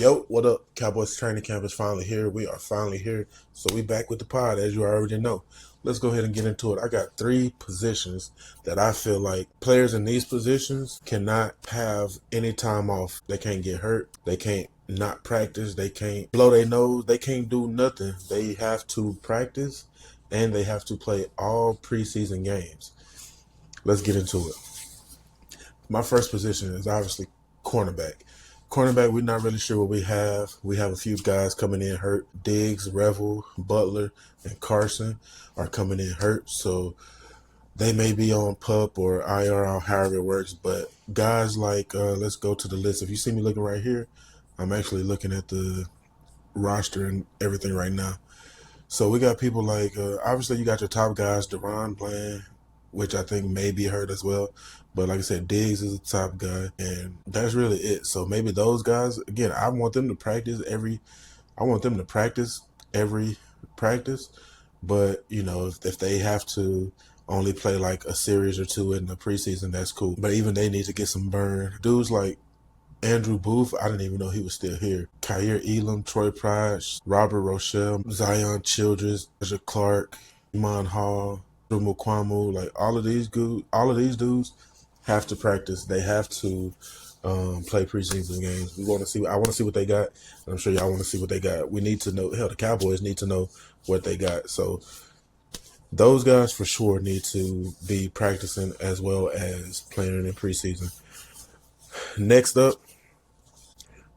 Yo, what up? Cowboys training camp is finally here. We are finally here. So we back with the pod, as you already know. Let's go ahead and get into it. I got 3 positions that I feel like players in these positions cannot have any time off. They can't get hurt. They can't not practice. They can't blow their nose. They can't do nothing. They have to practice and they have to play all preseason games. Let's get into it. My first position is obviously cornerback. Cornerback, we're not really sure what we have. We have a few guys coming in hurt. Diggs, Revel, Butler, and Carson are coming in hurt. So they may be on PUP or IR, or however it works. But guys like, let's go to the list. If you see me looking right here, I'm actually looking at the roster and everything right now. So we got people like, obviously you got your top guys, Deron Bland, which I think may be hurt as well. But like I said, Diggs is a top guy, and that's really it. So maybe those guys, again, I want them to practice every practice. But, you know, if they have to only play like a series or 2 in the preseason, that's cool. But even they need to get some burn. Dudes like Andrew Booth, I didn't even know he was still here. Kyer Elam, Troy Pride, Robert Rochelle, Zion Childress, Aja Clark, Iman Hall, Drew Mukwamu, like all of these dudes have to practice. They have to play preseason games. I want to see what they got. And I'm sure y'all want to see what they got. We need to know. Hell, the Cowboys need to know what they got. So those guys for sure need to be practicing as well as playing in preseason. Next up,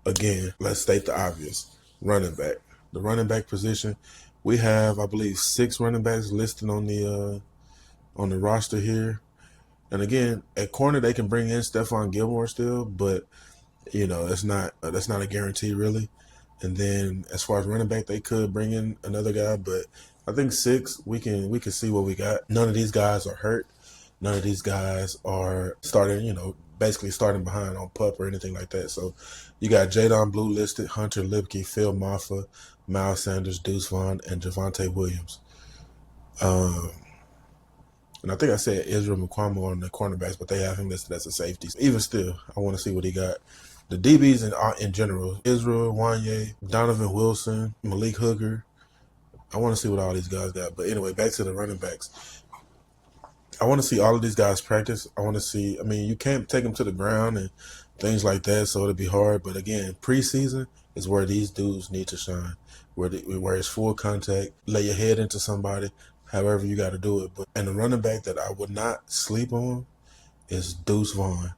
again, let's state the obvious. Running back. The running back position, we have, I believe, 6 running backs listed on the roster here. And again, at corner they can bring in Stephon Gilmore still, but you know that's not a guarantee really. And then as far as running back, they could bring in another guy, but I think 6 we can see what we got. None of these guys are hurt. None of these guys are basically starting behind on PUP or anything like that. So you got Jadon Blue listed, Hunter Lipke, Phil Maffa, Miles Sanders, Deuce Vaughn, and Javonte Williams. And I think I said Israel Mukwamu on the cornerbacks, but they have him listed as a safety. Even still, I want to see what he got. The DBs in general, Israel Wanye, Donovan Wilson, Malik Hooker. I want to see what all these guys got. But anyway, back to the running backs. I want to see all of these guys practice. I want to see, you can't take them to the ground and things like that, so it'll be hard. But again, preseason is where these dudes need to shine, where it's full contact, lay your head into somebody, however you got to do it. And the running back that I would not sleep on is Deuce Vaughn.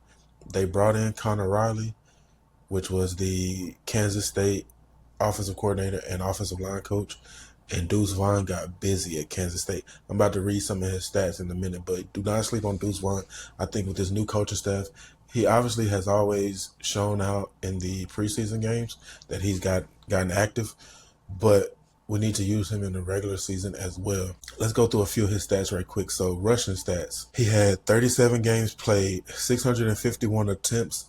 They brought in Connor Riley, which was the Kansas State offensive coordinator and offensive line coach. And Deuce Vaughn got busy at Kansas State. I'm about to read some of his stats in a minute, but do not sleep on Deuce Vaughn. I think with his new coaching staff, he obviously has always shown out in the preseason games that he's gotten active, but we need to use him in the regular season as well. Let's go through a few of his stats right quick. So rushing stats. He had 37 games played, 651 attempts,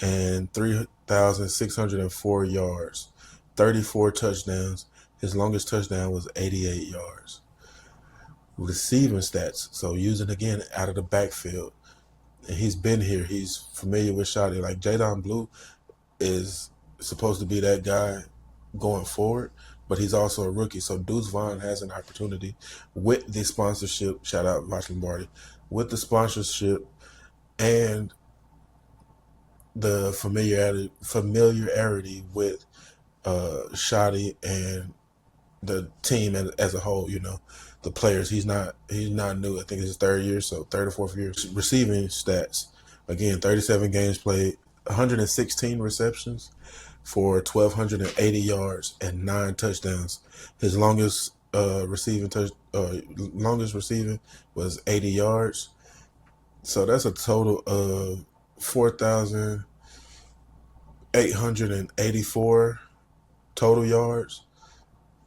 and 3,604 yards, 34 touchdowns. His longest touchdown was 88 yards. Receiving stats. So using again out of the backfield. And he's been here. He's familiar with Shotty. Like Jadon Blue is supposed to be that guy going forward, but he's also a rookie. So Deuce Vaughn has an opportunity with the sponsorship. Shout out Vosh Lombardi. With the sponsorship and the familiarity with Shotty and the team as a whole, the players. He's not new. I think it's his 3rd year, so 3rd or 4th year. Receiving stats. Again, 37 games played, 116 receptions for 1,280 yards and 9 touchdowns. His longest receiving was 80 yards. So that's a total of 4,884 total yards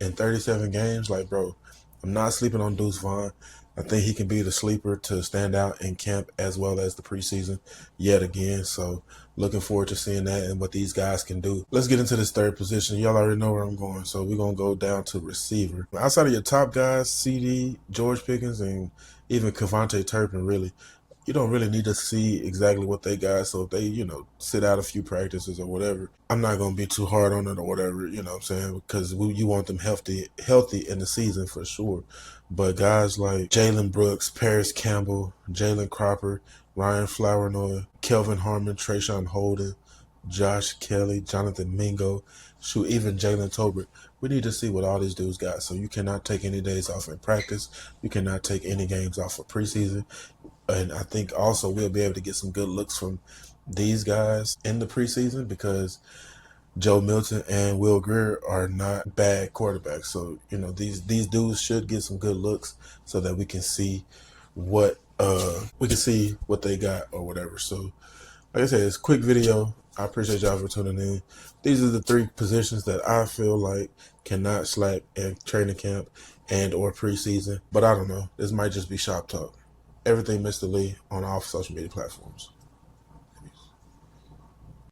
in 37 games. Like, bro, I'm not sleeping on Deuce Vaughn. I think he can be the sleeper to stand out in camp as well as the preseason yet again. So looking forward to seeing that and what these guys can do. Let's get into this 3rd position. Y'all already know where I'm going. So we're going to go down to receiver. Outside of your top guys, CD, George Pickens, and even Kevontae Turpin, really, you don't really need to see exactly what they got. So if they, sit out a few practices or whatever, I'm not going to be too hard on it or whatever, you know what I'm saying? Because you want them healthy in the season for sure. But guys like Jalen Brooks, Paris Campbell, Jalen Cropper, Ryan Flournoy, Kelvin Harmon, Trayshawn Holden, Josh Kelly, Jonathan Mingo, shoot, even Jalen Tolbert. We need to see what all these dudes got. So you cannot take any days off in practice. You cannot take any games off for preseason. And I think also we'll be able to get some good looks from these guys in the preseason because Joe Milton and Will Grier are not bad quarterbacks. So, these dudes should get some good looks so that we can see what they got or whatever. So, like I said, it's a quick video. I appreciate y'all for tuning in. These are the 3 positions that I feel like cannot slack in training camp and or preseason. But I don't know. This might just be shop talk. Everything Mr. Lee on all social media platforms.